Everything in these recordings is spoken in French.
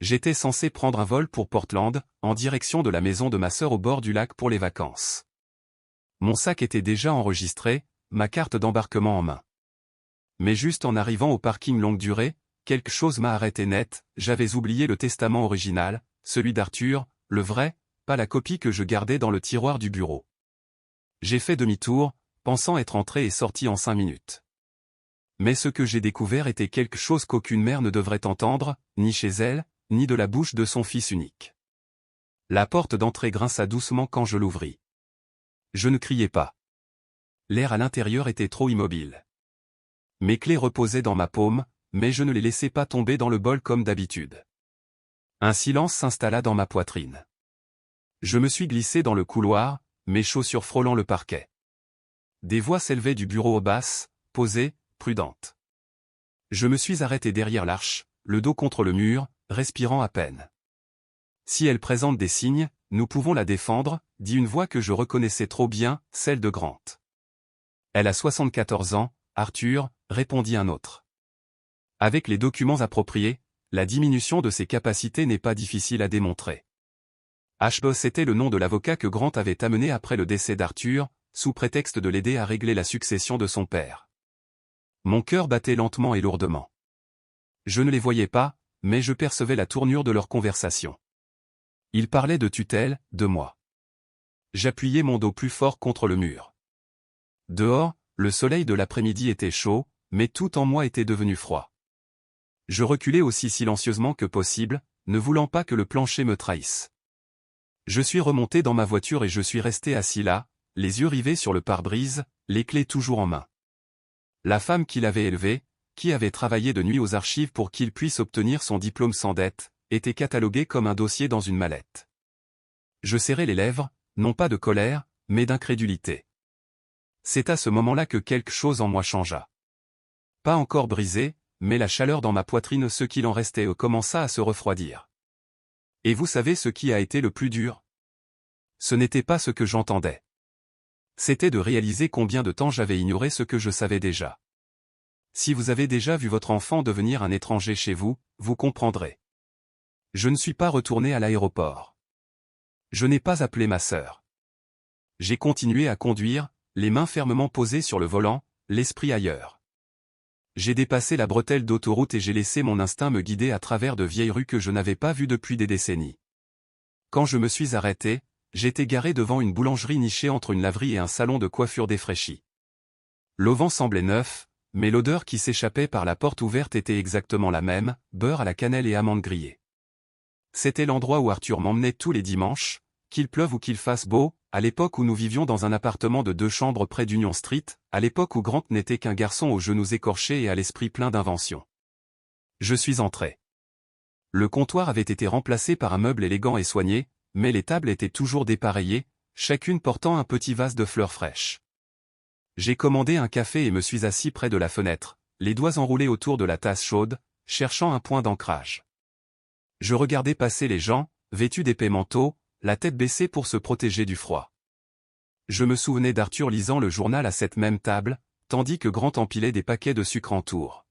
J'étais censé prendre un vol pour Portland, en direction de la maison de ma sœur au bord du lac pour les vacances. Mon sac était déjà enregistré, ma carte d'embarquement en main. Mais juste en arrivant au parking longue durée, quelque chose m'a arrêté net, j'avais oublié le testament original, celui d'Arthur, le vrai, pas la copie que je gardais dans le tiroir du bureau. J'ai fait demi-tour, pensant être entré et sorti en 5 minutes. Mais ce que j'ai découvert était quelque chose qu'aucune mère ne devrait entendre, ni chez elle, ni de la bouche de son fils unique. La porte d'entrée grinça doucement quand je l'ouvris. Je ne criais pas. L'air à l'intérieur était trop immobile. Mes clés reposaient dans ma paume, mais je ne les laissais pas tomber dans le bol comme d'habitude. Un silence s'installa dans ma poitrine. Je me suis glissé dans le couloir, mes chaussures frôlant le parquet. Des voix s'élevaient du bureau aux basses, posées, prudentes. Je me suis arrêté derrière l'arche, le dos contre le mur, respirant à peine. Si elle présente des signes, nous pouvons la défendre, dit une voix que je reconnaissais trop bien, celle de Grant. Elle a 74 ans, Arthur, répondit un autre. Avec les documents appropriés, la diminution de ses capacités n'est pas difficile à démontrer. Ashboss était le nom de l'avocat que Grant avait amené après le décès d'Arthur, sous prétexte de l'aider à régler la succession de son père. Mon cœur battait lentement et lourdement. Je ne les voyais pas, mais je percevais la tournure de leur conversation. Ils parlaient de tutelle, de moi. J'appuyais mon dos plus fort contre le mur. Dehors, le soleil de l'après-midi était chaud, mais tout en moi était devenu froid. Je reculais aussi silencieusement que possible, ne voulant pas que le plancher me trahisse. Je suis remonté dans ma voiture et je suis resté assis là, les yeux rivés sur le pare-brise, les clés toujours en main. La femme qui l'avait élevé, qui avait travaillé de nuit aux archives pour qu'il puisse obtenir son diplôme sans dette, était cataloguée comme un dossier dans une mallette. Je serrai les lèvres, non pas de colère, mais d'incrédulité. C'est à ce moment-là que quelque chose en moi changea. Pas encore brisé, mais la chaleur dans ma poitrine, ce qu'il en restait, commença à se refroidir. Et vous savez ce qui a été le plus dur? Ce n'était pas ce que j'entendais. C'était de réaliser combien de temps j'avais ignoré ce que je savais déjà. Si vous avez déjà vu votre enfant devenir un étranger chez vous, vous comprendrez. Je ne suis pas retourné à l'aéroport. Je n'ai pas appelé ma sœur. J'ai continué à conduire, les mains fermement posées sur le volant, l'esprit ailleurs. J'ai dépassé la bretelle d'autoroute et j'ai laissé mon instinct me guider à travers de vieilles rues que je n'avais pas vues depuis des décennies. Quand je me suis arrêté, j'étais garé devant une boulangerie nichée entre une laverie et un salon de coiffure défraîchi. L'auvent semblait neuf, mais l'odeur qui s'échappait par la porte ouverte était exactement la même, beurre à la cannelle et amandes grillées. C'était l'endroit où Arthur m'emmenait tous les dimanches, qu'il pleuve ou qu'il fasse beau, à l'époque où nous vivions dans un appartement de 2 chambres près d'Union Street, à l'époque où Grant n'était qu'un garçon aux genoux écorchés et à l'esprit plein d'inventions. Je suis entré. Le comptoir avait été remplacé par un meuble élégant et soigné, mais les tables étaient toujours dépareillées, chacune portant un petit vase de fleurs fraîches. J'ai commandé un café et me suis assis près de la fenêtre, les doigts enroulés autour de la tasse chaude, cherchant un point d'ancrage. Je regardais passer les gens, vêtus d'épais manteaux, la tête baissée pour se protéger du froid. Je me souvenais d'Arthur lisant le journal à cette même table, tandis que Grant empilait des paquets de sucre en tour.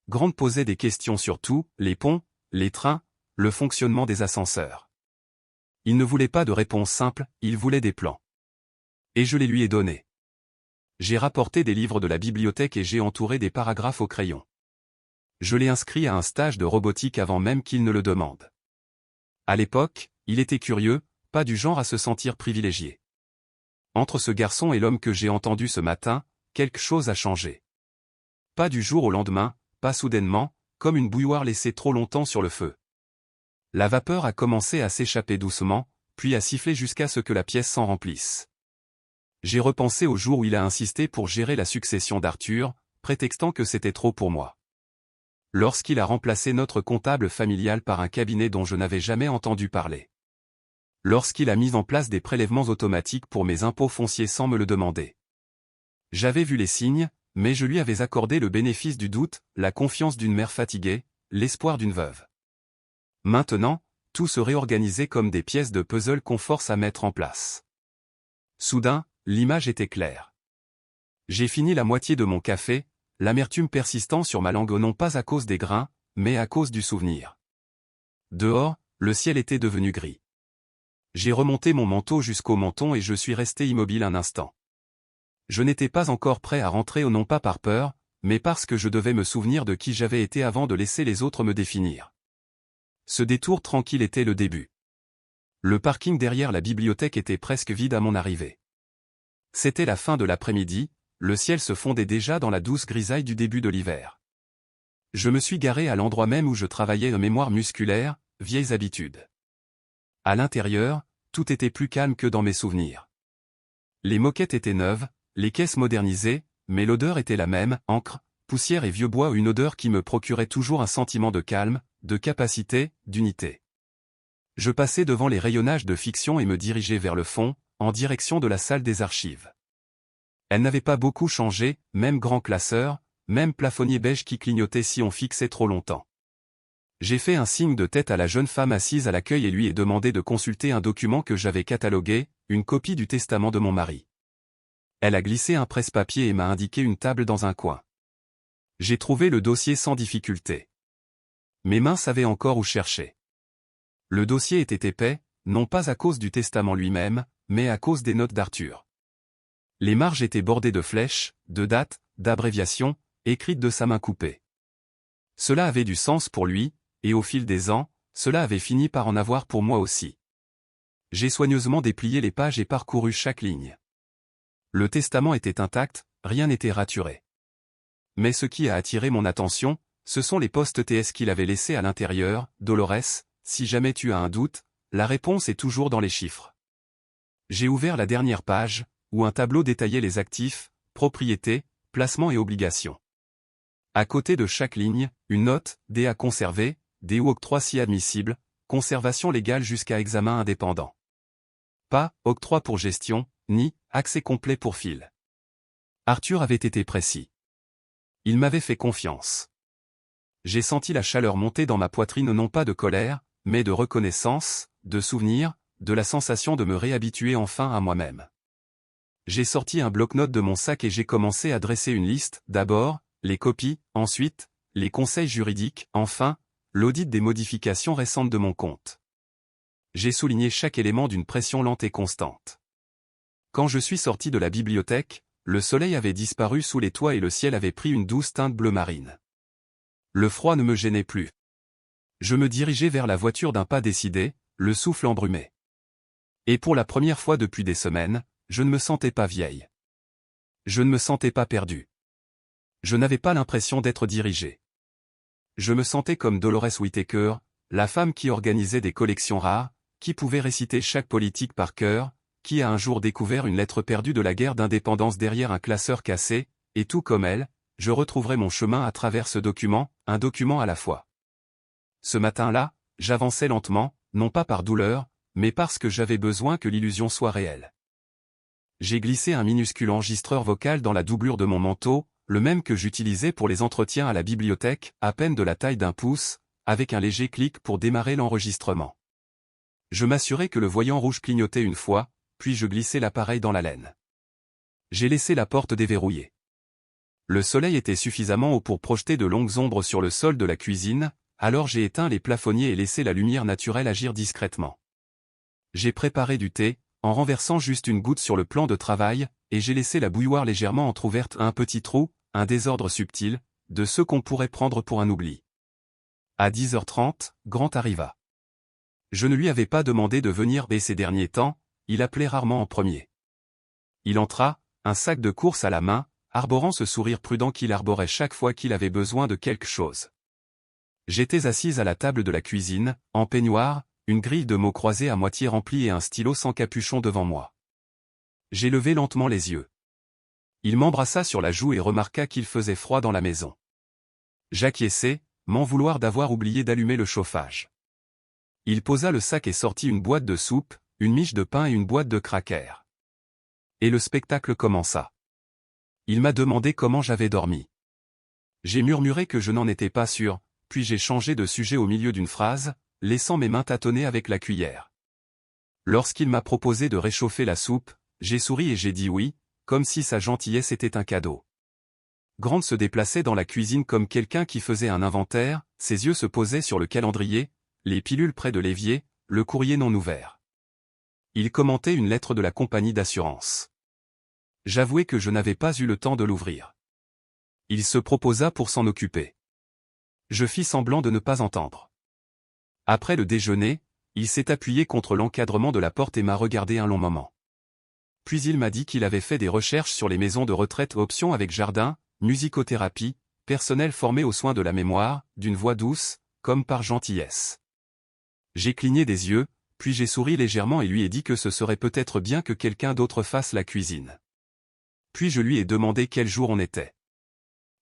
Grant posait des questions sur tout, les ponts, les trains, le fonctionnement des ascenseurs. Il ne voulait pas de réponse simple, il voulait des plans. Et je les lui ai donnés. J'ai rapporté des livres de la bibliothèque et j'ai entouré des paragraphes au crayon. Je l'ai inscrit à un stage de robotique avant même qu'il ne le demande. À l'époque, il était curieux, pas du genre à se sentir privilégié. Entre ce garçon et l'homme que j'ai entendu ce matin, quelque chose a changé. Pas du jour au lendemain, pas soudainement, comme une bouilloire laissée trop longtemps sur le feu. La vapeur a commencé à s'échapper doucement, puis à siffler jusqu'à ce que la pièce s'en remplisse. J'ai repensé au jour où il a insisté pour gérer la succession d'Arthur, prétextant que c'était trop pour moi. Lorsqu'il a remplacé notre comptable familial par un cabinet dont je n'avais jamais entendu parler. Lorsqu'il a mis en place des prélèvements automatiques pour mes impôts fonciers sans me le demander. J'avais vu les signes, mais je lui avais accordé le bénéfice du doute, la confiance d'une mère fatiguée, l'espoir d'une veuve. Maintenant, tout se réorganisait comme des pièces de puzzle qu'on force à mettre en place. Soudain, l'image était claire. J'ai fini la moitié de mon café, l'amertume persistant sur ma langue non pas à cause des grains, mais à cause du souvenir. Dehors, le ciel était devenu gris. J'ai remonté mon manteau jusqu'au menton et je suis resté immobile un instant. Je n'étais pas encore prêt à rentrer non pas par peur, mais parce que je devais me souvenir de qui j'avais été avant de laisser les autres me définir. Ce détour tranquille était le début. Le parking derrière la bibliothèque était presque vide à mon arrivée. C'était la fin de l'après-midi, le ciel se fondait déjà dans la douce grisaille du début de l'hiver. Je me suis garé à l'endroit même où je travaillais en mémoire musculaire, vieilles habitudes. À l'intérieur, tout était plus calme que dans mes souvenirs. Les moquettes étaient neuves, les caisses modernisées, mais l'odeur était la même, encre, poussière et vieux bois, une odeur qui me procurait toujours un sentiment de calme, de capacité, d'unité. Je passais devant les rayonnages de fiction et me dirigeais vers le fond, en direction de la salle des archives. Elle n'avait pas beaucoup changé, même grand classeur, même plafonnier beige qui clignotait si on fixait trop longtemps. J'ai fait un signe de tête à la jeune femme assise à l'accueil et lui ai demandé de consulter un document que j'avais catalogué, une copie du testament de mon mari. Elle a glissé un presse-papier et m'a indiqué une table dans un coin. J'ai trouvé le dossier sans difficulté. Mes mains savaient encore où chercher. Le dossier était épais, non pas à cause du testament lui-même, mais à cause des notes d'Arthur. Les marges étaient bordées de flèches, de dates, d'abréviations, écrites de sa main coupée. Cela avait du sens pour lui, et au fil des ans, cela avait fini par en avoir pour moi aussi. J'ai soigneusement déplié les pages et parcouru chaque ligne. Le testament était intact, rien n'était raturé. Mais ce qui a attiré mon attention, ce sont les post-TS qu'il avait laissés à l'intérieur. Dolores, si jamais tu as un doute, la réponse est toujours dans les chiffres. J'ai ouvert la dernière page, où un tableau détaillait les actifs, propriétés, placements et obligations. À côté de chaque ligne, une note, D à conserver, D ou octroi si admissible, conservation légale jusqu'à examen indépendant. Pas, octroi pour gestion, ni, accès complet pour fil. Arthur avait été précis. Il m'avait fait confiance. J'ai senti la chaleur monter dans ma poitrine non pas de colère, mais de reconnaissance, de souvenir, de la sensation de me réhabituer enfin à moi-même. J'ai sorti un bloc-notes de mon sac et j'ai commencé à dresser une liste, d'abord, les copies, ensuite, les conseils juridiques, enfin, l'audit des modifications récentes de mon compte. J'ai souligné chaque élément d'une pression lente et constante. Quand je suis sorti de la bibliothèque, le soleil avait disparu sous les toits et le ciel avait pris une douce teinte bleu marine. Le froid ne me gênait plus. Je me dirigeais vers la voiture d'un pas décidé, le souffle embrumé. Et pour la première fois depuis des semaines, je ne me sentais pas vieille. Je ne me sentais pas perdue. Je n'avais pas l'impression d'être dirigé. Je me sentais comme Dolores Whittaker, la femme qui organisait des collections rares, qui pouvait réciter chaque politique par cœur, qui a un jour découvert une lettre perdue de la guerre d'indépendance derrière un classeur cassé, et tout comme elle, je retrouverai mon chemin à travers ce document, un document à la fois. Ce matin-là, j'avançais lentement, non pas par douleur, mais parce que j'avais besoin que l'illusion soit réelle. J'ai glissé un minuscule enregistreur vocal dans la doublure de mon manteau, le même que j'utilisais pour les entretiens à la bibliothèque, à peine de la taille d'un pouce, avec un léger clic pour démarrer l'enregistrement. Je m'assurai que le voyant rouge clignotait une fois, puis je glissai l'appareil dans la laine. J'ai laissé la porte déverrouillée. Le soleil était suffisamment haut pour projeter de longues ombres sur le sol de la cuisine, alors j'ai éteint les plafonniers et laissé la lumière naturelle agir discrètement. J'ai préparé du thé, en renversant juste une goutte sur le plan de travail, et j'ai laissé la bouilloire légèrement entr'ouverte, un petit trou, un désordre subtil, de ceux qu'on pourrait prendre pour un oubli. À 10h30, Grant arriva. Je ne lui avais pas demandé de venir et ces derniers temps, il appelait rarement en premier. Il entra, un sac de course à la main, arborant ce sourire prudent qu'il arborait chaque fois qu'il avait besoin de quelque chose. J'étais assise à la table de la cuisine, en peignoir, une grille de mots croisés à moitié remplie et un stylo sans capuchon devant moi. J'ai levé lentement les yeux. Il m'embrassa sur la joue et remarqua qu'il faisait froid dans la maison. J'acquiesçai, m'en vouloir d'avoir oublié d'allumer le chauffage. Il posa le sac et sortit une boîte de soupe, une miche de pain et une boîte de crackers. Et le spectacle commença. Il m'a demandé comment j'avais dormi. J'ai murmuré que je n'en étais pas sûr, puis j'ai changé de sujet au milieu d'une phrase, laissant mes mains tâtonner avec la cuillère. Lorsqu'il m'a proposé de réchauffer la soupe, j'ai souri et j'ai dit oui, comme si sa gentillesse était un cadeau. Grant se déplaçait dans la cuisine comme quelqu'un qui faisait un inventaire, ses yeux se posaient sur le calendrier, les pilules près de l'évier, le courrier non ouvert. Il commentait une lettre de la compagnie d'assurance. J'avouai que je n'avais pas eu le temps de l'ouvrir. Il se proposa pour s'en occuper. Je fis semblant de ne pas entendre. Après le déjeuner, il s'est appuyé contre l'encadrement de la porte et m'a regardé un long moment. Puis il m'a dit qu'il avait fait des recherches sur les maisons de retraite options avec jardin, musicothérapie, personnel formé aux soins de la mémoire, d'une voix douce, comme par gentillesse. J'ai cligné des yeux, puis j'ai souri légèrement et lui ai dit que ce serait peut-être bien que quelqu'un d'autre fasse la cuisine. Puis je lui ai demandé quel jour on était.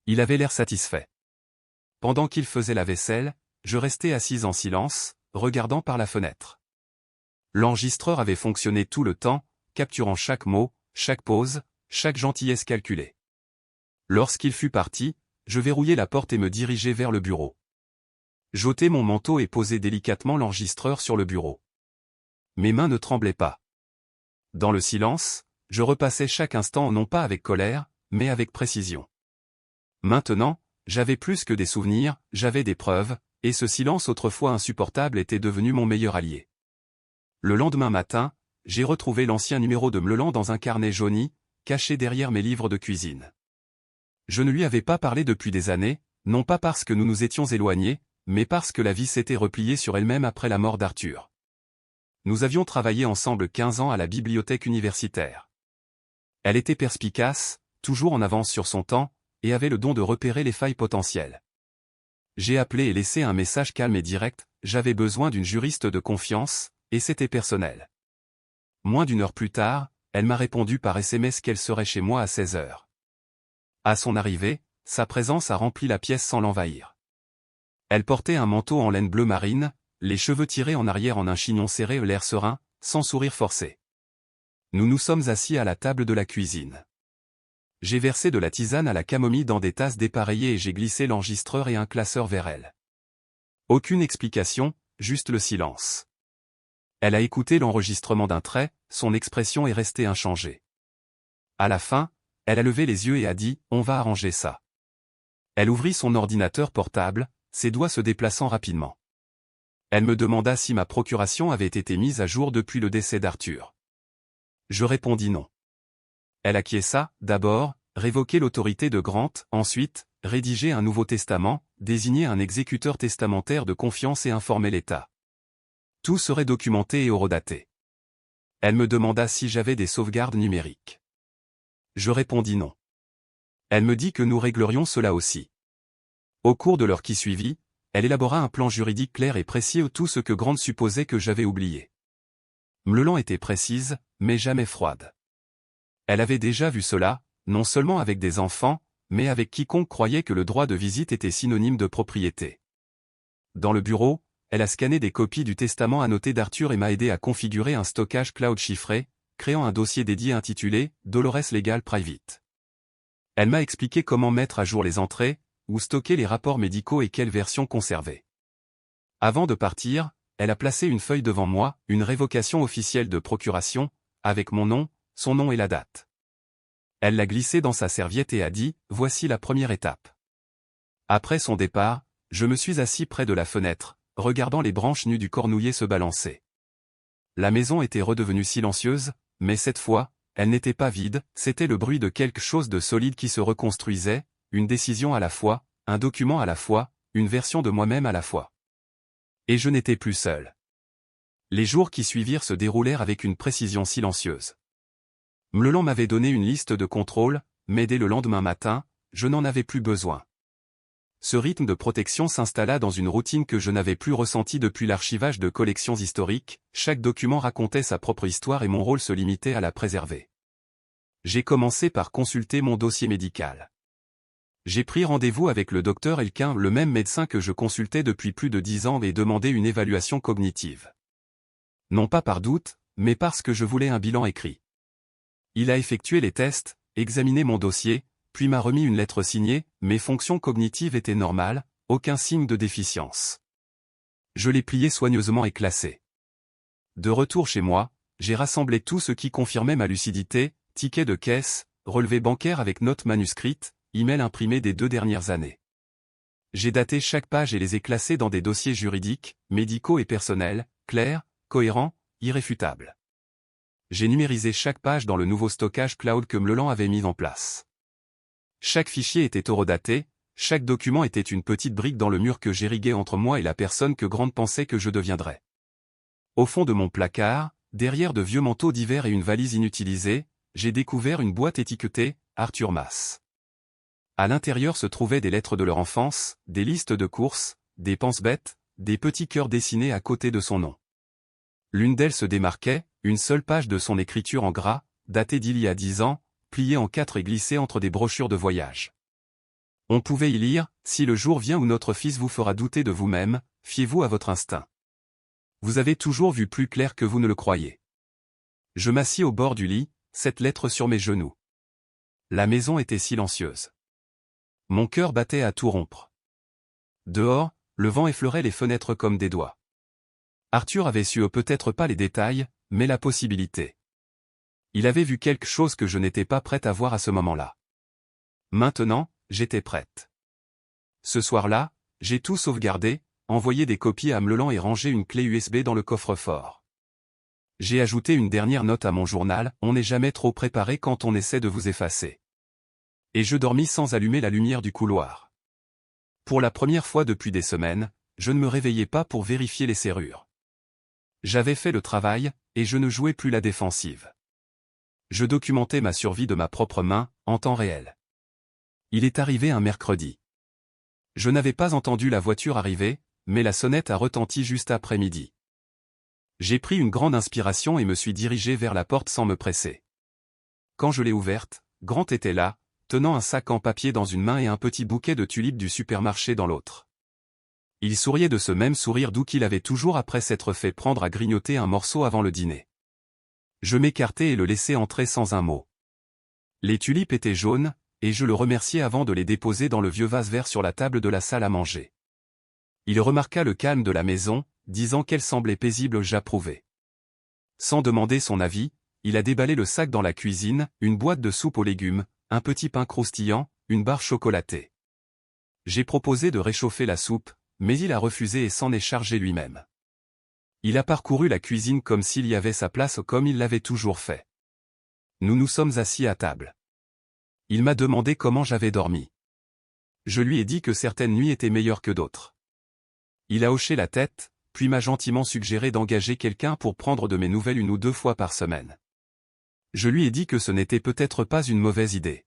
Il avait l'air satisfait. Pendant qu'il faisait la vaisselle, je restais assise en silence, regardant par la fenêtre. L'enregistreur avait fonctionné tout le temps, capturant chaque mot, chaque pause, chaque gentillesse calculée. Lorsqu'il fut parti, je verrouillai la porte et me dirigeai vers le bureau. J'ôtai mon manteau et posai délicatement l'enregistreur sur le bureau. Mes mains ne tremblaient pas. Dans le silence, je repassais chaque instant non pas avec colère, mais avec précision. Maintenant, j'avais plus que des souvenirs, j'avais des preuves, et ce silence autrefois insupportable était devenu mon meilleur allié. Le lendemain matin, j'ai retrouvé l'ancien numéro de Mleland dans un carnet jauni, caché derrière mes livres de cuisine. Je ne lui avais pas parlé depuis des années, non pas parce que nous nous étions éloignés, mais parce que la vie s'était repliée sur elle-même après la mort d'Arthur. Nous avions travaillé ensemble 15 ans à la bibliothèque universitaire. Elle était perspicace, toujours en avance sur son temps, et avait le don de repérer les failles potentielles. J'ai appelé et laissé un message calme et direct, j'avais besoin d'une juriste de confiance, et c'était personnel. Moins d'une heure plus tard, elle m'a répondu par SMS qu'elle serait chez moi à 16 heures. À son arrivée, sa présence a rempli la pièce sans l'envahir. Elle portait un manteau en laine bleu marine, les cheveux tirés en arrière en un chignon serré, l'air serein, sans sourire forcé. Nous nous sommes assis à la table de la cuisine. J'ai versé de la tisane à la camomille dans des tasses dépareillées et j'ai glissé l'enregistreur et un classeur vers elle. Aucune explication, juste le silence. Elle a écouté l'enregistrement d'un trait, son expression est restée inchangée. À la fin, elle a levé les yeux et a dit « On va arranger ça ». Elle ouvrit son ordinateur portable, ses doigts se déplaçant rapidement. Elle me demanda si ma procuration avait été mise à jour depuis le décès d'Arthur. Je répondis non. Elle acquiesça, d'abord, révoquer l'autorité de Grant, ensuite, rédiger un nouveau testament, désigner un exécuteur testamentaire de confiance et informer l'État. Tout serait documenté et horodaté. Elle me demanda si j'avais des sauvegardes numériques. Je répondis non. Elle me dit que nous réglerions cela aussi. Au cours de l'heure qui suivit, elle élabora un plan juridique clair et précis de tout ce que Grant supposait que j'avais oublié. Mleland était précise, mais jamais froide. Elle avait déjà vu cela, non seulement avec des enfants, mais avec quiconque croyait que le droit de visite était synonyme de propriété. Dans le bureau, elle a scanné des copies du testament annoté d'Arthur et m'a aidé à configurer un stockage cloud chiffré, créant un dossier dédié intitulé « Dolores Legal Private ». Elle m'a expliqué comment mettre à jour les entrées, où stocker les rapports médicaux et quelle version conserver. Avant de partir, elle a placé une feuille devant moi, une révocation officielle de procuration, avec mon nom, son nom et la date. Elle l'a glissée dans sa serviette et a dit « Voici la première étape ». Après son départ, je me suis assis près de la fenêtre, regardant les branches nues du cornouiller se balancer. La maison était redevenue silencieuse, mais cette fois, elle n'était pas vide, c'était le bruit de quelque chose de solide qui se reconstruisait, une décision à la fois, un document à la fois, une version de moi-même à la fois. Et je n'étais plus seul. Les jours qui suivirent se déroulèrent avec une précision silencieuse. Mleland m'avait donné une liste de contrôles, mais dès le lendemain matin, je n'en avais plus besoin. Ce rythme de protection s'installa dans une routine que je n'avais plus ressentie depuis l'archivage de collections historiques, chaque document racontait sa propre histoire et mon rôle se limitait à la préserver. J'ai commencé par consulter mon dossier médical. J'ai pris rendez-vous avec le docteur Elkin, le même médecin que je consultais depuis plus de 10 ans et demandé une évaluation cognitive. Non pas par doute, mais parce que je voulais un bilan écrit. Il a effectué les tests, examiné mon dossier, puis m'a remis une lettre signée, mes fonctions cognitives étaient normales, aucun signe de déficience. Je l'ai plié soigneusement et classé. De retour chez moi, j'ai rassemblé tout ce qui confirmait ma lucidité, tickets de caisse, relevés bancaires avec notes manuscrites, emails imprimés des 2 dernières années. J'ai daté chaque page et les ai classées dans des dossiers juridiques, médicaux et personnels, clairs, cohérents, irréfutables. J'ai numérisé chaque page dans le nouveau stockage cloud que Mleland avait mis en place. Chaque fichier était horodaté, chaque document était une petite brique dans le mur que j'ériguais entre moi et la personne que Grant pensait que je deviendrais. Au fond de mon placard, derrière de vieux manteaux d'hiver et une valise inutilisée, j'ai découvert une boîte étiquetée « Arthur Mas ». À l'intérieur se trouvaient des lettres de leur enfance, des listes de courses, des pense-bêtes, des petits cœurs dessinés à côté de son nom. L'une d'elles se démarquait, une seule page de son écriture en gras, datée d'il y a 10 ans, pliée en 4 et glissée entre des brochures de voyage. On pouvait y lire « Si le jour vient où notre fils vous fera douter de vous-même, fiez-vous à votre instinct. Vous avez toujours vu plus clair que vous ne le croyez. » Je m'assis au bord du lit, cette lettre sur mes genoux. La maison était silencieuse. Mon cœur battait à tout rompre. Dehors, le vent effleurait les fenêtres comme des doigts. Arthur avait su peut-être pas les détails, mais la possibilité. Il avait vu quelque chose que je n'étais pas prête à voir à ce moment-là. Maintenant, j'étais prête. Ce soir-là, j'ai tout sauvegardé, envoyé des copies à Mleland et rangé une clé USB dans le coffre-fort. J'ai ajouté une dernière note à mon journal, on n'est jamais trop préparé quand on essaie de vous effacer. Et je dormis sans allumer la lumière du couloir. Pour la première fois depuis des semaines, je ne me réveillais pas pour vérifier les serrures. J'avais fait le travail, et je ne jouais plus la défensive. Je documentais ma survie de ma propre main, en temps réel. Il est arrivé un mercredi. Je n'avais pas entendu la voiture arriver, mais la sonnette a retenti juste après midi. J'ai pris une grande inspiration et me suis dirigé vers la porte sans me presser. Quand je l'ai ouverte, Grant était là, tenant un sac en papier dans une main et un petit bouquet de tulipes du supermarché dans l'autre. Il souriait de ce même sourire doux qu'il avait toujours après s'être fait prendre à grignoter un morceau avant le dîner. Je m'écartai et le laissai entrer sans un mot. Les tulipes étaient jaunes, et je le remerciai avant de les déposer dans le vieux vase vert sur la table de la salle à manger. Il remarqua le calme de la maison, disant qu'elle semblait paisible. J'approuvai. Sans demander son avis, il a déballé le sac dans la cuisine, une boîte de soupe aux légumes, un petit pain croustillant, une barre chocolatée. J'ai proposé de réchauffer la soupe, mais il a refusé et s'en est chargé lui-même. Il a parcouru la cuisine comme s'il y avait sa place comme il l'avait toujours fait. Nous nous sommes assis à table. Il m'a demandé comment j'avais dormi. Je lui ai dit que certaines nuits étaient meilleures que d'autres. Il a hoché la tête, puis m'a gentiment suggéré d'engager quelqu'un pour prendre de mes nouvelles 1 ou 2 fois par semaine. Je lui ai dit que ce n'était peut-être pas une mauvaise idée.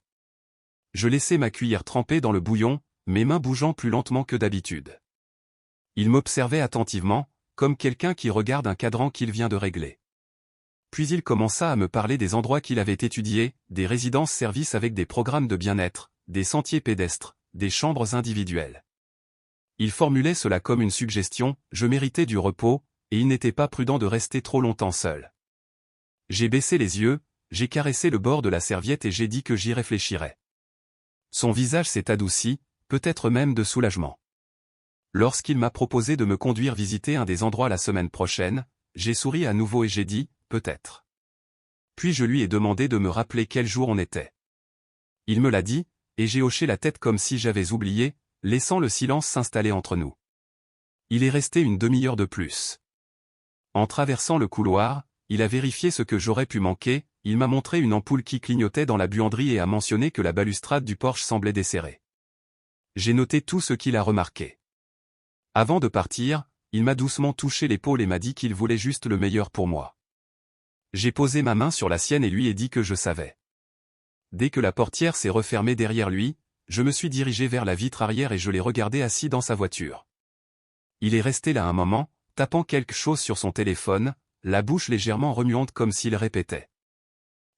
Je laissai ma cuillère trempée dans le bouillon, mes mains bougeant plus lentement que d'habitude. Il m'observait attentivement, comme quelqu'un qui regarde un cadran qu'il vient de régler. Puis il commença à me parler des endroits qu'il avait étudiés, des résidences-services avec des programmes de bien-être, des sentiers pédestres, des chambres individuelles. Il formulait cela comme une suggestion, je méritais du repos, et il n'était pas prudent de rester trop longtemps seul. J'ai baissé les yeux, j'ai caressé le bord de la serviette et j'ai dit que j'y réfléchirais. Son visage s'est adouci, peut-être même de soulagement. Lorsqu'il m'a proposé de me conduire visiter un des endroits la semaine prochaine, j'ai souri à nouveau et j'ai dit, peut-être. Puis je lui ai demandé de me rappeler quel jour on était. Il me l'a dit, et j'ai hoché la tête comme si j'avais oublié, laissant le silence s'installer entre nous. Il est resté une demi-heure de plus. En traversant le couloir, il a vérifié ce que j'aurais pu manquer, il m'a montré une ampoule qui clignotait dans la buanderie et a mentionné que la balustrade du porche semblait desserrée. J'ai noté tout ce qu'il a remarqué. Avant de partir, il m'a doucement touché l'épaule et m'a dit qu'il voulait juste le meilleur pour moi. J'ai posé ma main sur la sienne et lui ai dit que je savais. Dès que la portière s'est refermée derrière lui, je me suis dirigé vers la vitre arrière et je l'ai regardé assis dans sa voiture. Il est resté là un moment, tapant quelque chose sur son téléphone, la bouche légèrement remuante comme s'il répétait.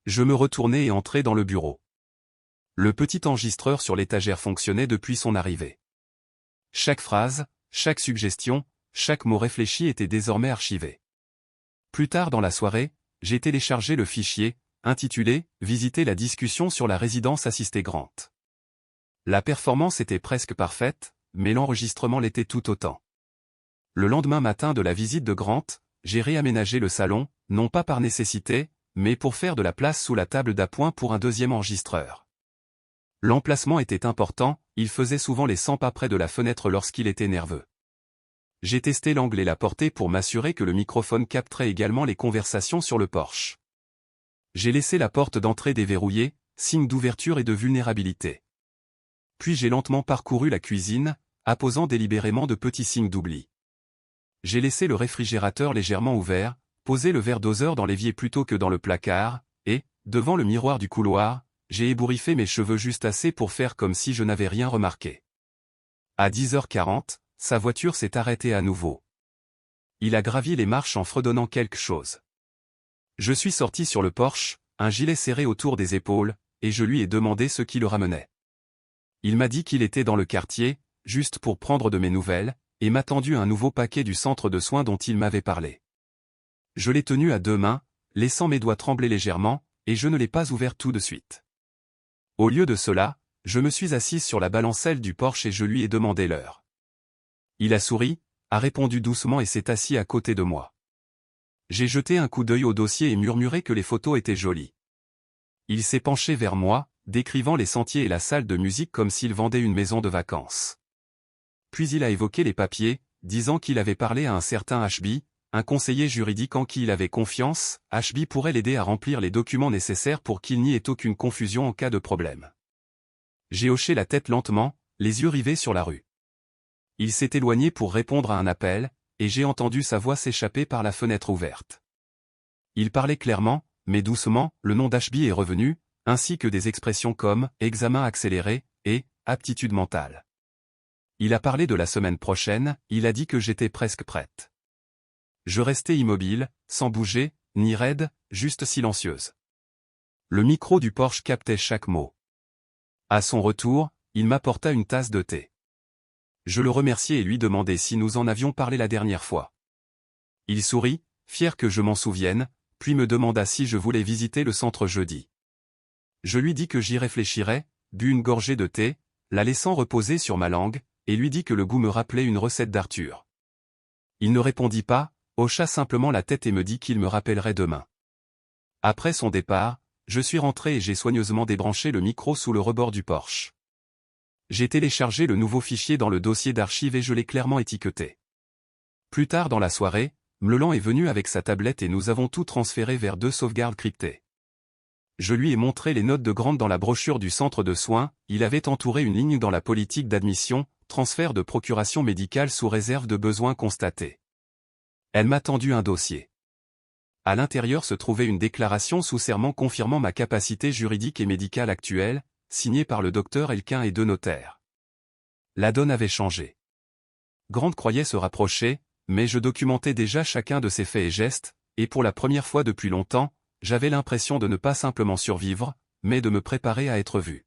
Je me retournai et entrai dans le bureau. Le petit enregistreur sur l'étagère fonctionnait depuis son arrivée. Chaque phrase, chaque suggestion, chaque mot réfléchi était désormais archivé. Plus tard dans la soirée, j'ai téléchargé le fichier, intitulé « Visiter la discussion sur la résidence assistée Grant ». La performance était presque parfaite, mais l'enregistrement l'était tout autant. Le lendemain matin de la visite de Grant, j'ai réaménagé le salon, non pas par nécessité, mais pour faire de la place sous la table d'appoint pour un deuxième enregistreur. L'emplacement était important, il faisait souvent les 100 pas près de la fenêtre lorsqu'il était nerveux. J'ai testé l'angle et la portée pour m'assurer que le microphone capterait également les conversations sur le porche. J'ai laissé la porte d'entrée déverrouillée, signe d'ouverture et de vulnérabilité. Puis j'ai lentement parcouru la cuisine, apposant délibérément de petits signes d'oubli. J'ai laissé le réfrigérateur légèrement ouvert, posé le verre doseur dans l'évier plutôt que dans le placard, et, devant le miroir du couloir, j'ai ébouriffé mes cheveux juste assez pour faire comme si je n'avais rien remarqué. À 10h40, sa voiture s'est arrêtée à nouveau. Il a gravi les marches en fredonnant quelque chose. Je suis sorti sur le porche, un gilet serré autour des épaules, et je lui ai demandé ce qui le ramenait. Il m'a dit qu'il était dans le quartier, juste pour prendre de mes nouvelles, et m'a tendu un nouveau paquet du centre de soins dont il m'avait parlé. Je l'ai tenu à deux mains, laissant mes doigts trembler légèrement, et je ne l'ai pas ouvert tout de suite. Au lieu de cela, je me suis assise sur la balancelle du porche et je lui ai demandé l'heure. Il a souri, a répondu doucement et s'est assis à côté de moi. J'ai jeté un coup d'œil au dossier et murmuré que les photos étaient jolies. Il s'est penché vers moi, décrivant les sentiers et la salle de musique comme s'il vendait une maison de vacances. Puis il a évoqué les papiers, disant qu'il avait parlé à un certain HB, un conseiller juridique en qui il avait confiance. HB pourrait l'aider à remplir les documents nécessaires pour qu'il n'y ait aucune confusion en cas de problème. J'ai hoché la tête lentement, les yeux rivés sur la rue. Il s'est éloigné pour répondre à un appel, et j'ai entendu sa voix s'échapper par la fenêtre ouverte. Il parlait clairement, mais doucement, le nom d'HB est revenu, ainsi que des expressions comme « examen accéléré » et « aptitude mentale ». Il a parlé de la semaine prochaine, il a dit que j'étais presque prête. Je restais immobile, sans bouger, ni raide, juste silencieuse. Le micro du Porsche captait chaque mot. À son retour, il m'apporta une tasse de thé. Je le remerciai et lui demandai si nous en avions parlé la dernière fois. Il sourit, fier que je m'en souvienne, puis me demanda si je voulais visiter le centre jeudi. Je lui dis que j'y réfléchirais, bu une gorgée de thé, la laissant reposer sur ma langue, et lui dis que le goût me rappelait une recette d'Arthur. Il ne répondit pas, hocha simplement la tête et me dit qu'il me rappellerait demain. Après son départ, je suis rentré et j'ai soigneusement débranché le micro sous le rebord du Porsche. J'ai téléchargé le nouveau fichier dans le dossier d'archives et je l'ai clairement étiqueté. Plus tard dans la soirée, Mleland est venu avec sa tablette et nous avons tout transféré vers 2 sauvegardes cryptées. Je lui ai montré les notes de Grant dans la brochure du centre de soins, il avait entouré une ligne dans la politique d'admission, transfert de procuration médicale sous réserve de besoins constatés. Elle m'a tendu un dossier. À l'intérieur se trouvait une déclaration sous serment confirmant ma capacité juridique et médicale actuelle, signée par le docteur Elquin et 2 notaires. La donne avait changé. Grant croyait se rapprocher, mais je documentais déjà chacun de ses faits et gestes, et pour la première fois depuis longtemps, j'avais l'impression de ne pas simplement survivre, mais de me préparer à être vu.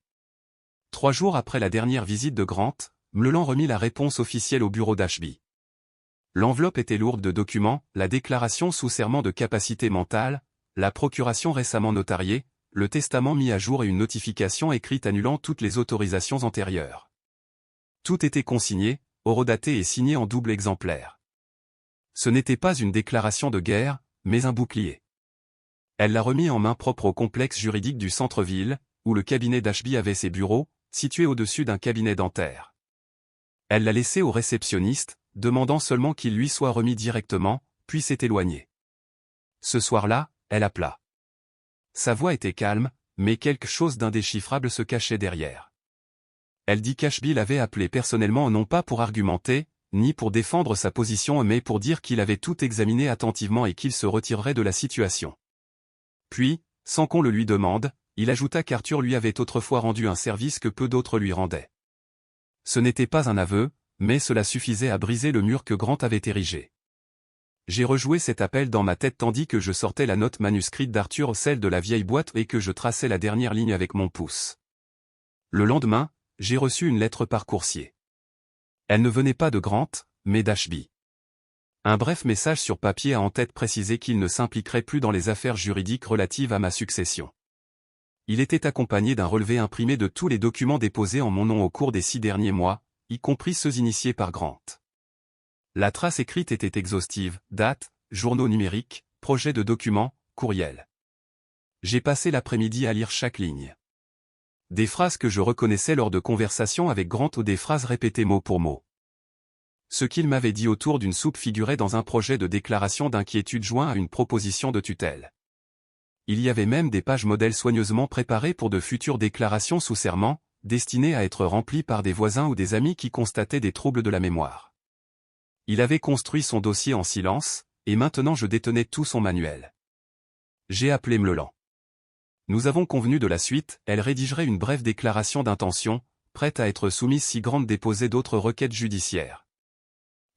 3 jours après la dernière visite de Grant, Mleland remit la réponse officielle au bureau d'HB. L'enveloppe était lourde de documents, la déclaration sous serment de capacité mentale, la procuration récemment notariée, le testament mis à jour et une notification écrite annulant toutes les autorisations antérieures. Tout était consigné, horodaté et signé en double exemplaire. Ce n'était pas une déclaration de guerre, mais un bouclier. Elle l'a remis en main propre au complexe juridique du centre-ville, où le cabinet d'HB avait ses bureaux, situés au-dessus d'un cabinet dentaire. Elle l'a laissé au réceptionniste, demandant seulement qu'il lui soit remis directement, puis s'est éloignée. Ce soir-là, elle appela. Sa voix était calme, mais quelque chose d'indéchiffrable se cachait derrière. Elle dit qu'HB l'avait appelé personnellement non pas pour argumenter, ni pour défendre sa position mais pour dire qu'il avait tout examiné attentivement et qu'il se retirerait de la situation. Puis, sans qu'on le lui demande, il ajouta qu'Arthur lui avait autrefois rendu un service que peu d'autres lui rendaient. Ce n'était pas un aveu, mais cela suffisait à briser le mur que Grant avait érigé. J'ai rejoué cet appel dans ma tête tandis que je sortais la note manuscrite d'Arthur, celle de la vieille boîte, et que je traçais la dernière ligne avec mon pouce. Le lendemain, j'ai reçu une lettre par coursier. Elle ne venait pas de Grant, mais d'HB. Un bref message sur papier a en tête précisé qu'il ne s'impliquerait plus dans les affaires juridiques relatives à ma succession. Il était accompagné d'un relevé imprimé de tous les documents déposés en mon nom au cours des 6 derniers mois, y compris ceux initiés par Grant. La trace écrite était exhaustive, date, journaux numériques, projets de documents, courriels. J'ai passé l'après-midi à lire chaque ligne. Des phrases que je reconnaissais lors de conversations avec Grant ou des phrases répétées mot pour mot. Ce qu'il m'avait dit autour d'une soupe figurait dans un projet de déclaration d'inquiétude joint à une proposition de tutelle. Il y avait même des pages modèles soigneusement préparées pour de futures déclarations sous serment, destinées à être remplies par des voisins ou des amis qui constataient des troubles de la mémoire. Il avait construit son dossier en silence, et maintenant je détenais tout son manuel. J'ai appelé Mleland. Nous avons convenu de la suite, elle rédigerait une brève déclaration d'intention, prête à être soumise si Grant déposait d'autres requêtes judiciaires.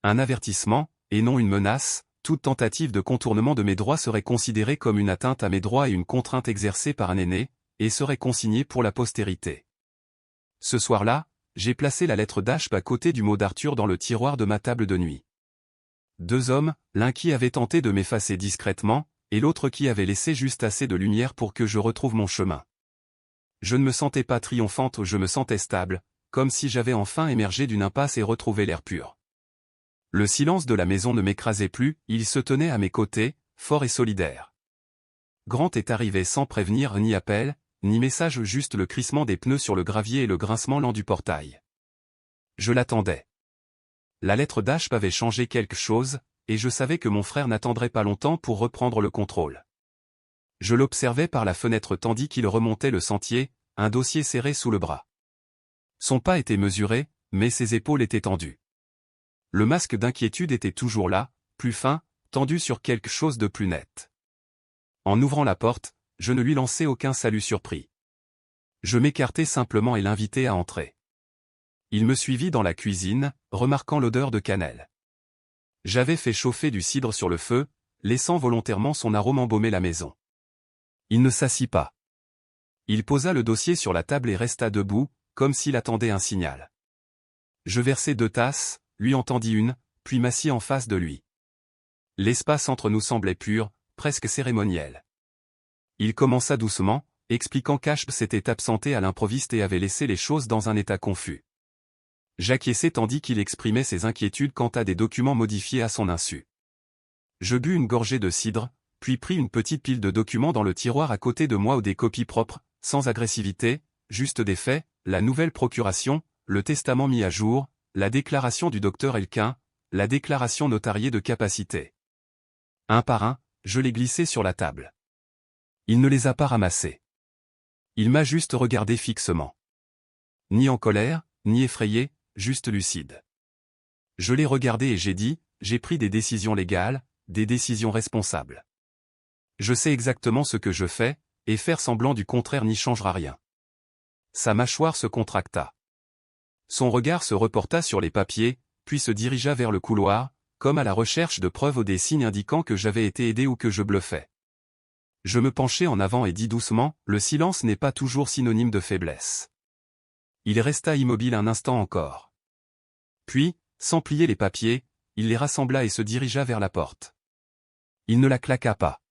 Un avertissement, et non une menace, toute tentative de contournement de mes droits serait considérée comme une atteinte à mes droits et une contrainte exercée par un aîné, et serait consignée pour la postérité. Ce soir-là, j'ai placé la lettre d'Ashp à côté du mot d'Arthur dans le tiroir de ma table de nuit. Deux hommes, l'un qui avait tenté de m'effacer discrètement, et l'autre qui avait laissé juste assez de lumière pour que je retrouve mon chemin. Je ne me sentais pas triomphante, je me sentais stable, comme si j'avais enfin émergé d'une impasse et retrouvé l'air pur. Le silence de la maison ne m'écrasait plus, il se tenait à mes côtés, fort et solidaire. Grant est arrivé sans prévenir ni appel, ni message, juste le crissement des pneus sur le gravier et le grincement lent du portail. Je l'attendais. La lettre d'Ashp avait changé quelque chose, et je savais que mon frère n'attendrait pas longtemps pour reprendre le contrôle. Je l'observais par la fenêtre tandis qu'il remontait le sentier, un dossier serré sous le bras. Son pas était mesuré, mais ses épaules étaient tendues. Le masque d'inquiétude était toujours là, plus fin, tendu sur quelque chose de plus net. En ouvrant la porte, je ne lui lançai aucun salut surpris. Je m'écartai simplement et l'invitai à entrer. Il me suivit dans la cuisine, remarquant l'odeur de cannelle. J'avais fait chauffer du cidre sur le feu, laissant volontairement son arôme embaumer la maison. Il ne s'assit pas. Il posa le dossier sur la table et resta debout, comme s'il attendait un signal. Je versai 2 tasses, lui en tendis une, puis m'assis en face de lui. L'espace entre nous semblait pur, presque cérémoniel. Il commença doucement, expliquant qu'Ashp s'était absenté à l'improviste et avait laissé les choses dans un état confus. J'acquiesçai tandis qu'il exprimait ses inquiétudes quant à des documents modifiés à son insu. Je bus une gorgée de cidre, puis pris une petite pile de documents dans le tiroir à côté de moi ou des copies propres, sans agressivité, juste des faits, la nouvelle procuration, le testament mis à jour, la déclaration du docteur Elkin, la déclaration notariée de capacité. Un par un, je les glissai sur la table. Il ne les a pas ramassés. Il m'a juste regardé fixement. Ni en colère, ni effrayé, juste lucide. Je l'ai regardé et j'ai dit, j'ai pris des décisions légales, des décisions responsables. Je sais exactement ce que je fais, et faire semblant du contraire n'y changera rien. Sa mâchoire se contracta. Son regard se reporta sur les papiers, puis se dirigea vers le couloir, comme à la recherche de preuves ou des signes indiquant que j'avais été aidé ou que je bluffais. Je me penchai en avant et dis doucement, le silence n'est pas toujours synonyme de faiblesse. Il resta immobile un instant encore. Puis, sans plier les papiers, il les rassembla et se dirigea vers la porte. Il ne la claqua pas.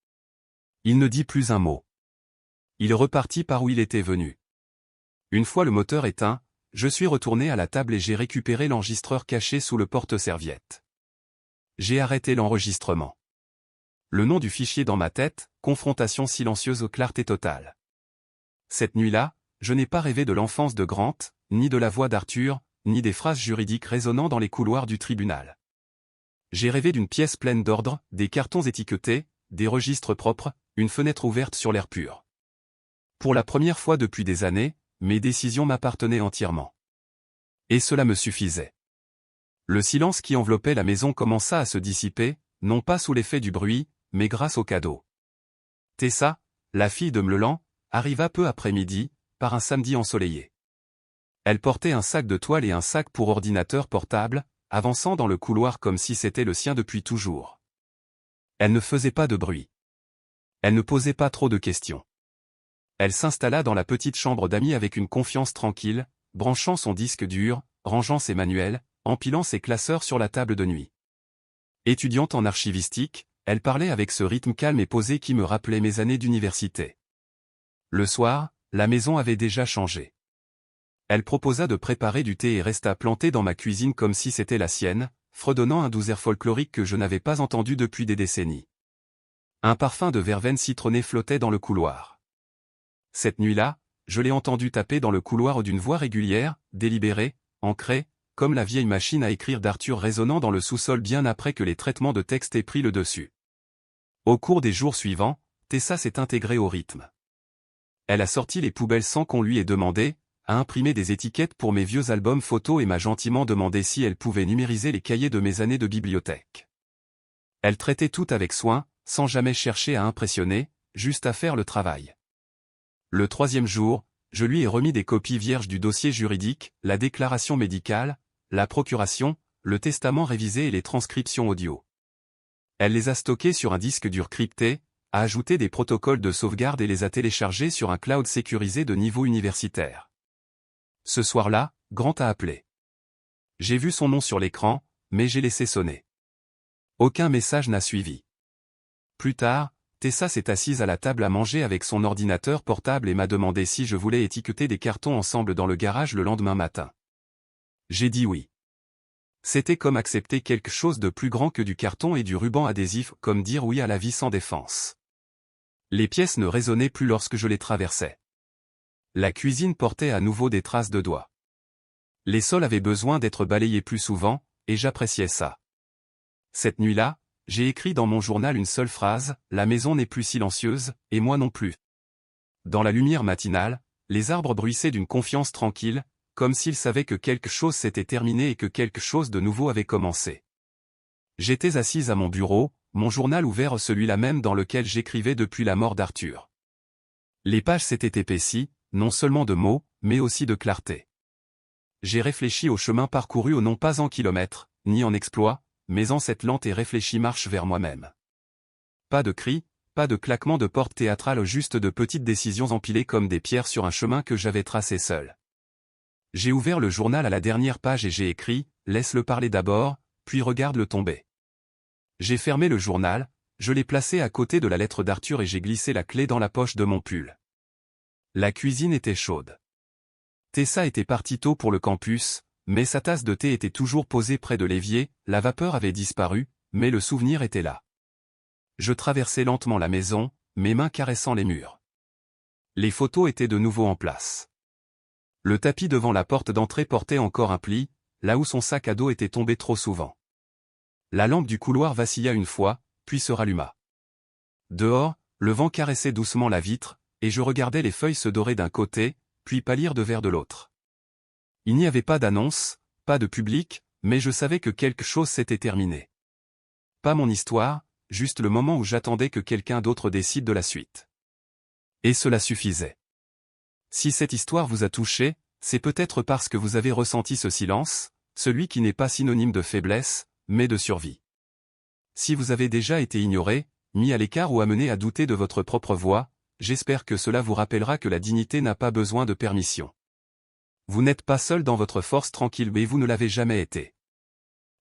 Il ne dit plus un mot. Il repartit par où il était venu. Une fois le moteur éteint, je suis retourné à la table et j'ai récupéré l'enregistreur caché sous le porte-serviette. J'ai arrêté l'enregistrement. Le nom du fichier dans ma tête, confrontation silencieuse aux clartés totales. Cette nuit-là, je n'ai pas rêvé de l'enfance de Grant, ni de la voix d'Arthur, ni des phrases juridiques résonnant dans les couloirs du tribunal. J'ai rêvé d'une pièce pleine d'ordre, des cartons étiquetés, des registres propres, une fenêtre ouverte sur l'air pur. Pour la première fois depuis des années, mes décisions m'appartenaient entièrement. Et cela me suffisait. Le silence qui enveloppait la maison commença à se dissiper, non pas sous l'effet du bruit, mais grâce au cadeau. Tessa, la fille de Mleland, arriva peu après midi, par un samedi ensoleillé. Elle portait un sac de toile et un sac pour ordinateur portable, avançant dans le couloir comme si c'était le sien depuis toujours. Elle ne faisait pas de bruit. Elle ne posait pas trop de questions. Elle s'installa dans la petite chambre d'amis avec une confiance tranquille, branchant son disque dur, rangeant ses manuels, empilant ses classeurs sur la table de nuit. Étudiante en archivistique, elle parlait avec ce rythme calme et posé qui me rappelait mes années d'université. Le soir, la maison avait déjà changé. Elle proposa de préparer du thé et resta plantée dans ma cuisine comme si c'était la sienne, fredonnant un doux air folklorique que je n'avais pas entendu depuis des décennies. Un parfum de verveine citronnée flottait dans le couloir. Cette nuit-là, je l'ai entendu taper dans le couloir d'une voix régulière, délibérée, ancrée, comme la vieille machine à écrire d'Arthur résonnant dans le sous-sol bien après que les traitements de texte aient pris le dessus. Au cours des jours suivants, Tessa s'est intégrée au rythme. Elle a sorti les poubelles sans qu'on lui ait demandé, a imprimé des étiquettes pour mes vieux albums photos et m'a gentiment demandé si elle pouvait numériser les cahiers de mes années de bibliothèque. Elle traitait tout avec soin, sans jamais chercher à impressionner, juste à faire le travail. Le 3e jour, je lui ai remis des copies vierges du dossier juridique, la déclaration médicale, la procuration, le testament révisé et les transcriptions audio. Elle les a stockées sur un disque dur crypté, a ajouté des protocoles de sauvegarde et les a téléchargés sur un cloud sécurisé de niveau universitaire. Ce soir-là, Grant a appelé. J'ai vu son nom sur l'écran, mais j'ai laissé sonner. Aucun message n'a suivi. Plus tard, Tessa s'est assise à la table à manger avec son ordinateur portable et m'a demandé si je voulais étiqueter des cartons ensemble dans le garage le lendemain matin. J'ai dit oui. C'était comme accepter quelque chose de plus grand que du carton et du ruban adhésif, comme dire oui à la vie sans défense. Les pièces ne résonnaient plus lorsque je les traversais. La cuisine portait à nouveau des traces de doigts. Les sols avaient besoin d'être balayés plus souvent, et j'appréciais ça. Cette nuit-là, j'ai écrit dans mon journal une seule phrase, « La maison n'est plus silencieuse, et moi non plus ». Dans la lumière matinale, les arbres bruissaient d'une confiance tranquille, comme s'ils savaient que quelque chose s'était terminé et que quelque chose de nouveau avait commencé. J'étais assise à mon bureau, mon journal ouvert, celui-là même dans lequel j'écrivais depuis la mort d'Arthur. Les pages s'étaient épaissies, non seulement de mots, mais aussi de clarté. J'ai réfléchi au chemin parcouru non pas en kilomètres, ni en exploits, mais en cette lente et réfléchie marche vers moi-même. Pas de cris, pas de claquements de porte théâtrales, juste de petites décisions empilées comme des pierres sur un chemin que j'avais tracé seul. J'ai ouvert le journal à la dernière page et j'ai écrit « Laisse-le parler d'abord, puis regarde-le tomber ». J'ai fermé le journal, je l'ai placé à côté de la lettre d'Arthur et j'ai glissé la clé dans la poche de mon pull. La cuisine était chaude. Tessa était partie tôt pour le campus, mais sa tasse de thé était toujours posée près de l'évier, la vapeur avait disparu, mais le souvenir était là. Je traversais lentement la maison, mes mains caressant les murs. Les photos étaient de nouveau en place. Le tapis devant la porte d'entrée portait encore un pli, là où son sac à dos était tombé trop souvent. La lampe du couloir vacilla une fois, puis se ralluma. Dehors, le vent caressait doucement la vitre, et je regardais les feuilles se dorer d'un côté, puis pâlir de vert de l'autre. Il n'y avait pas d'annonce, pas de public, mais je savais que quelque chose s'était terminé. Pas mon histoire, juste le moment où j'attendais que quelqu'un d'autre décide de la suite. Et cela suffisait. Si cette histoire vous a touché, c'est peut-être parce que vous avez ressenti ce silence, celui qui n'est pas synonyme de faiblesse, mais de survie. Si vous avez déjà été ignoré, mis à l'écart ou amené à douter de votre propre voix, j'espère que cela vous rappellera que la dignité n'a pas besoin de permission. Vous n'êtes pas seul dans votre force tranquille, mais vous ne l'avez jamais été.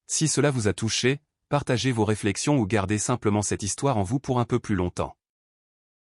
Si cela vous a touché, partagez vos réflexions ou gardez simplement cette histoire en vous pour un peu plus longtemps.